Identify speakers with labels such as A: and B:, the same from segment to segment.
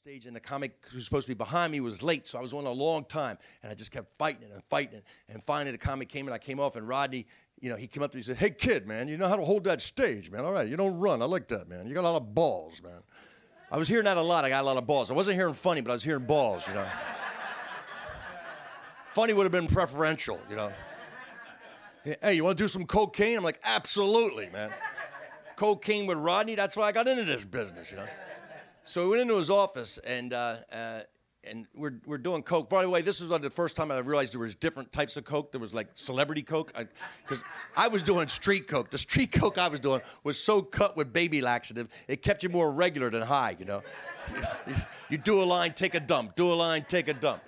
A: stage, and the comic who was supposed to be behind me was late, so I was on a long time, and I just kept fighting and fighting, and finally the comic came, and I came off, and Rodney, he came up to me and said, "Hey, kid, man, you know how to hold that stage, man. All right, you don't run. I like that, man. You got a lot of balls, man." I was hearing that a lot. I got a lot of balls. I wasn't hearing funny, but I was hearing balls, Funny would have been preferential, Hey, you want to do some cocaine? I'm like, absolutely, man. Cocaine with Rodney, that's why I got into this business, So we went into his office, and we're doing coke. By the way, this was the first time I realized there was different types of coke. There was like celebrity coke, because I was doing street coke. The street coke I was doing was so cut with baby laxative, it kept you more regular than high, You do a line, take a dump. Do a line, take a dump,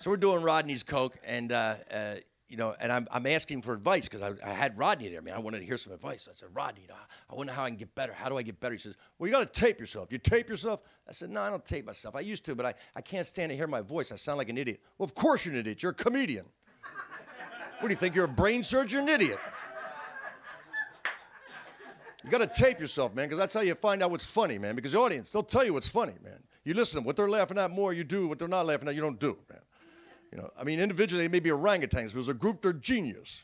A: So we're doing Rodney's coke, and and I'm asking for advice because I had Rodney there, man. I wanted to hear some advice. I said, "Rodney, I wonder how I can get better. How do I get better?" He says, "Well, you got to tape yourself. You tape yourself?" I said, "No, I don't tape myself. I used to, but I can't stand to hear my voice. I sound like an idiot." "Well, of course you're an idiot. You're a comedian. What do you think? You're a brain surgeon? You're an idiot. You got to tape yourself, man, because that's how you find out what's funny, man, because the audience, they'll tell you what's funny, man. You listen to them. What they're laughing at more, you do. What they're not laughing at, you don't do, man. Individually, they may be orangutans, but as a group, they're genius."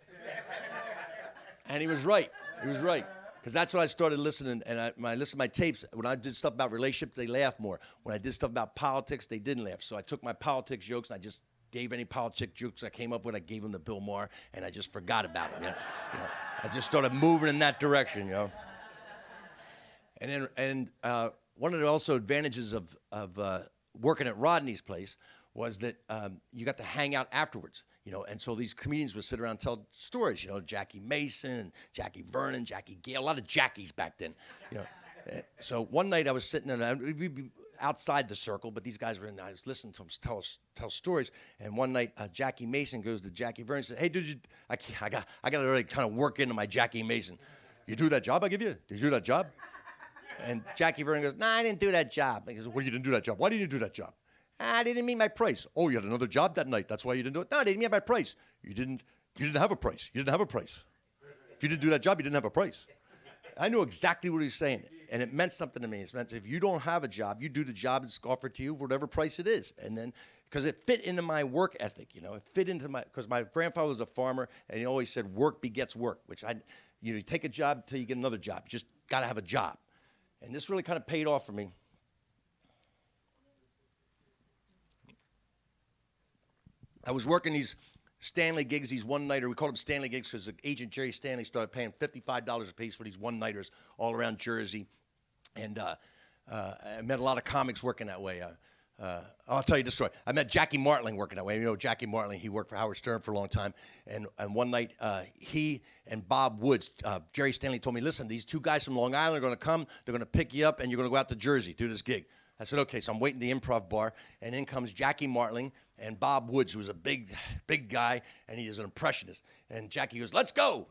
A: And he was right. He was right. Because that's when I started listening, and when I listened to my tapes, when I did stuff about relationships, they laughed more. When I did stuff about politics, they didn't laugh. So I took my politics jokes, and I just gave any politics jokes I came up with, I gave them to Bill Maher, and I just forgot about them. I just started moving in that direction, And one of the also advantages of working at Rodney's place was that you got to hang out afterwards, and so these comedians would sit around and tell stories, Jackie Mason, and Jackie Vernon, Jackie Gale, a lot of Jackies back then, So one night I was sitting we'd be outside the circle, but these guys were in. I was listening to them tell stories, and one night Jackie Mason goes to Jackie Vernon and says, "Hey, dude, I got to really kind of work into my Jackie Mason. You do that job I give you? Did you do that job?" And Jackie Vernon goes, "No, I didn't do that job." He goes, "Well, you didn't do that job. Why didn't you do that job?" "I didn't meet my price." "Oh, you had another job that night. That's why you didn't do it." "No, I didn't meet my price." You didn't have a price. You didn't have a price. If you didn't do that job, you didn't have a price. I knew exactly what he was saying, and it meant something to me. It meant if you don't have a job, you do the job that's offered to you for whatever price it is. And then, because it fit into my work ethic, it fit into because my grandfather was a farmer, and he always said work begets work, which you take a job until you get another job. You just got to have a job. And this really kind of paid off for me. I was working these Stanley gigs, these one-nighter. We called them Stanley gigs because agent Jerry Stanley started paying $55 a piece for these one-nighters all around Jersey. And I met a lot of comics working that way. I'll tell you this story. I met Jackie Martling working that way. Jackie Martling, he worked for Howard Stern for a long time. And one night, he and Bob Woods, Jerry Stanley told me, "Listen, these two guys from Long Island are going to come. They're going to pick you up, and you're going to go out to Jersey, do this gig." I said, "Okay." So I'm waiting at the Improv bar, and in comes Jackie Martling and Bob Woods, who's a big guy, and he is an impressionist. And Jackie goes, "Let's go,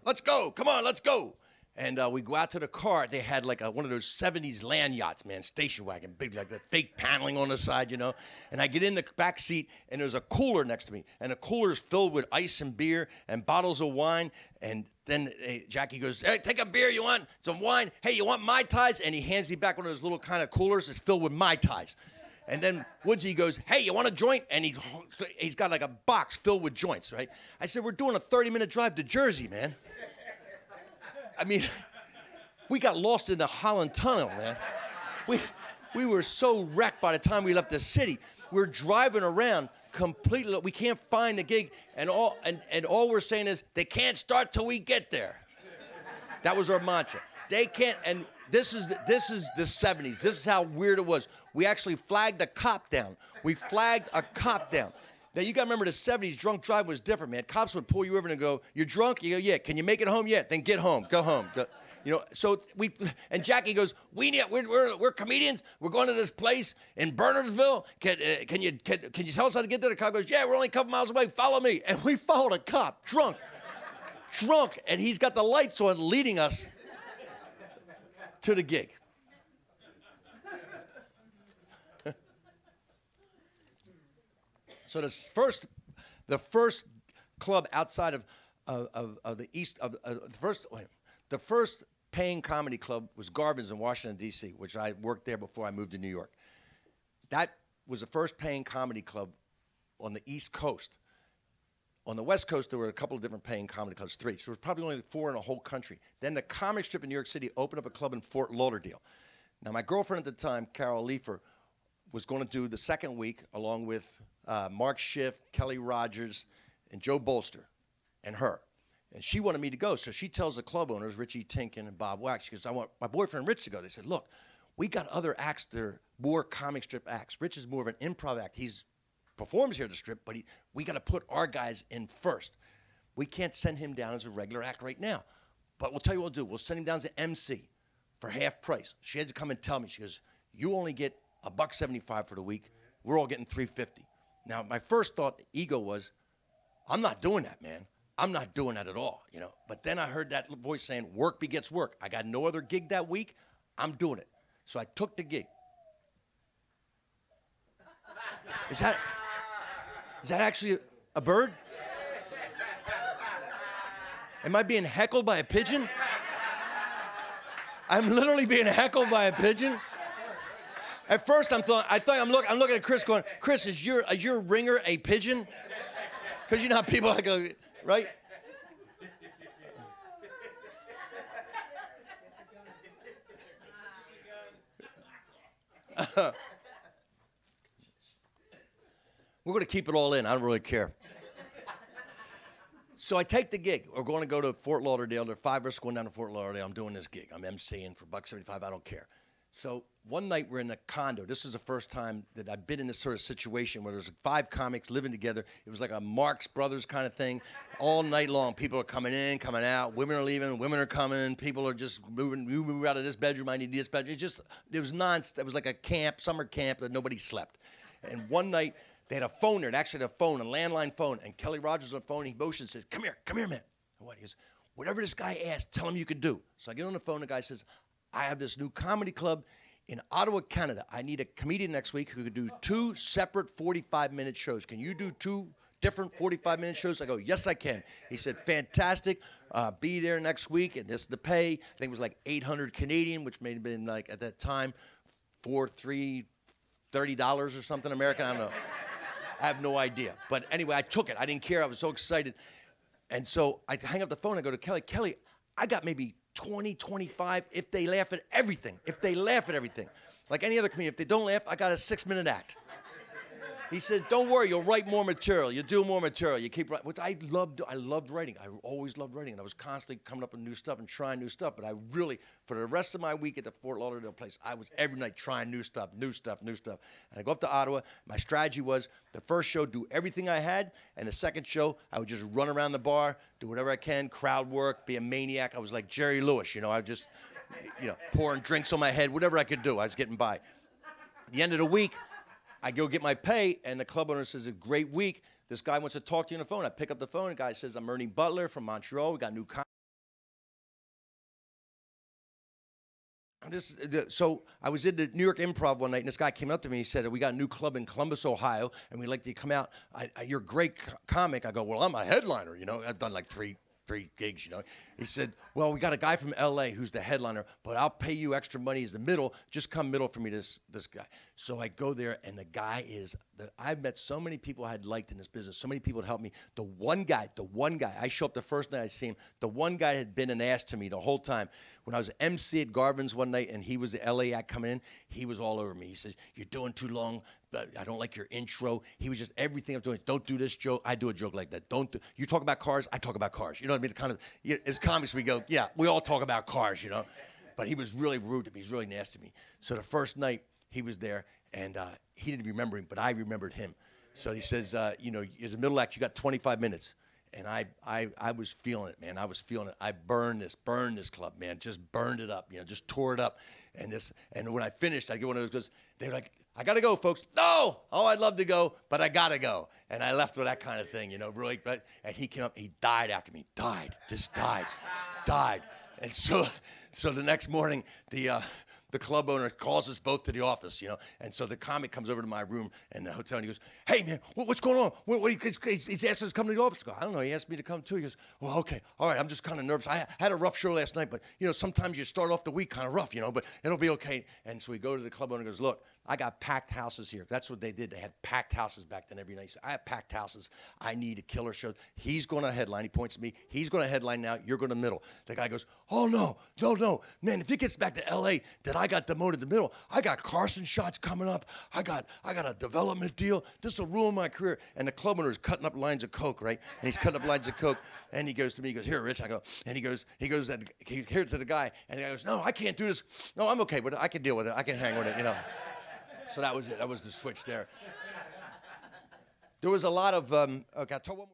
A: come on, let's go." And we go out to the car. They had like one of those 70s land yachts, man, station wagon, big, like that fake paneling on the side, And I get in the back seat, and there's a cooler next to me. And the cooler is filled with ice and beer and bottles of wine. And then Jackie goes, "Hey, take a beer. You want some wine? Hey, you want Mai Tais?" And he hands me back one of those little kind of coolers that's filled with Mai Tais. And then Woodsy goes, "Hey, you want a joint?" And he's got like a box filled with joints, right? I said, "We're doing a 30-minute drive to Jersey, man." We got lost in the Holland Tunnel, man. We were so wrecked by the time we left the city. We're driving around completely. We can't find the gig, and all we're saying is, "They can't start till we get there." That was our mantra. They can't. And this is the 70s. This is how weird it was. We actually flagged a cop down. Now, you got to remember the 70s, drunk driving was different, man. Cops would pull you over and go, "You're drunk?" You go, "Yeah." "Can you make it home?" "Yeah." "Then get home. Go home." So and Jackie goes, we're comedians. We're going to this place in Bernardsville. Can you tell us how to get there?" The cop goes, "Yeah, we're only a couple miles away. Follow me." And we followed a cop, drunk, and he's got the lights on leading us to the gig. So the first club outside of the east of the first paying comedy club was Garvin's in Washington, D.C., which I worked there before I moved to New York. That was the first paying comedy club on the East Coast. On the West Coast, there were a couple of different paying comedy clubs, 3. So there was probably only 4 in the whole country. Then the Comic Strip in New York City opened up a club in Fort Lauderdale. Now, my girlfriend at the time, Carol Leifer, was going to do the second week along with Mark Schiff, Kelly Rogers, and Joe Bolster, and her. And she wanted me to go. So she tells the club owners, Richie Tinkin and Bob Wax, she goes, I want my boyfriend Rich to go. They said, look, we got other acts that are more comic strip acts. Rich is more of an improv act. He's performs here at the Strip, but we got to put our guys in first. We can't send him down as a regular act right now. But we'll tell you what we'll do. We'll send him down as an MC for half price. She had to come and tell me. She goes, you only get $1.75 for the week. We're all getting $3.50. Now, my first thought, ego was, I'm not doing that, man. I'm not doing that at all, you know. But then I heard that voice saying, work begets work. I got no other gig that week. I'm doing it. So I took the gig. Is that actually a bird? Am I being heckled by a pigeon? I'm literally being heckled by a pigeon. At first, I'm looking at Chris going, Chris, is your ringer a pigeon? Because you know how people like go, right? We're going to keep it all in. I don't really care. So I take the gig. We're going to go to Fort Lauderdale. There are 5 of us going down to Fort Lauderdale. I'm doing this gig. I'm emceeing for $1.75. I don't care. So one night we're in a condo. This is the first time that I've been in this sort of situation where there's 5 comics living together. It was like a Marx Brothers kind of thing all night long. People are coming in, coming out. Women are leaving. Women are coming. People are just moving. You move out of this bedroom. I need this bedroom. It was nonstop. It was like a camp, summer camp that nobody slept. And one night they had a phone there. It actually had a phone, a landline phone. And Kelly Rogers on the phone. He motions and says, come here, man. And what? He goes, whatever this guy asks, tell him you could do. So I get on the phone. The guy says, I have this new comedy club in Ottawa, Canada. I need a comedian next week who could do 2 separate 45-minute shows. Can you do 2 different 45-minute shows? I go, yes, I can. He said, fantastic. Be there next week. And this is the pay. I think it was like 800 Canadian, which may have been like at that time, $30 or something American. I don't know. I have no idea. But anyway, I took it. I didn't care. I was so excited. And so I hang up the phone. I go to Kelly. Kelly, I got maybe 20, 25 if they laugh at everything. If they laugh at everything. Like any other comedian, if they don't laugh, I got a 6-minute act. He said, don't worry, you'll write more material. You'll do more material. You keep writing, which I loved writing. I always loved writing. And I was constantly coming up with new stuff and trying new stuff. But I really, for the rest of my week at the Fort Lauderdale place, I was every night trying new stuff. And I go up to Ottawa. My strategy was the first show, do everything I had. And the second show, I would just run around the bar, do whatever I can, crowd work, be a maniac. I was like Jerry Lewis, you know. I was just, pouring drinks on my head, whatever I could do. I was getting by. At the end of the week, I go get my pay, and the club owner says, a great week. This guy wants to talk to you on the phone. I pick up the phone, and the guy says, I'm Ernie Butler from Montreal. We got new So I was in the New York Improv one night, and this guy came up to me. He said, we got a new club in Columbus, Ohio, and we'd like you to come out. You're a great comic. I go, well, I'm a headliner. I've done like three gigs, He said, well, we got a guy from L.A. who's the headliner, but I'll pay you extra money as the middle. Just come middle for me, this guy. So I go there, and the guy that I've met so many people I had liked in this business, so many people had helped me. The one guy, I show up the first night I see him, the one guy had been an ass to me the whole time. When I was MC at Garvin's one night, and he was the L.A. act coming in, he was all over me. He says, you're doing too long. I don't like your intro. He was just everything I was doing. Don't do this joke. I do a joke like that. You talk about cars. I talk about cars. You know what I mean? As comics, we go, yeah, we all talk about cars, But he was really rude to me. He was really nasty to me. So the first night he was there, and he didn't remember him, but I remembered him. So he says, as a middle act, you got 25 minutes. And I was feeling it, man. I was feeling it. I burned this club, man. Just burned it up, just tore it up. And when I finished, I get one of those goes, they were like, I got to go, folks. No! Oh, I'd love to go, but I got to go. And I left with that kind of thing, really. And he came up, he died after me. Died. And so the next morning, the the club owner calls us both to the office, you know. And so the comic comes over to my room in the hotel and he goes, "Hey man, what's going on? He's asked us to come to the office." I go, "I don't know. He asked me to come too." He goes, "Well, okay, all right. I'm just kind of nervous. I had a rough show last night, but you know, sometimes you start off the week kind of rough, you know, but it'll be okay." And so we go to the club owner and goes, "Look, I got packed houses here." That's what they did. They had packed houses back then every night. He said, "I have packed houses. I need a killer show." He's going to headline. He points to me. He's going to headline now. You're going to middle. The guy goes, "Oh, no. Man, if it gets back to L.A. that I got demoted to middle, I got Carson shots coming up. I got a development deal. This will ruin my career." And the club owner is cutting up lines of Coke, right? And he's cutting up lines of Coke. And he goes to me, he goes, "Here, Rich." I go, and he goes here to the guy. And the guy goes, "No, I can't do this. No, I'm okay with it. I can deal with it. I can hang with it, you know." So that was it. That was the switch there. There was a lot of, okay, I'll tell one more.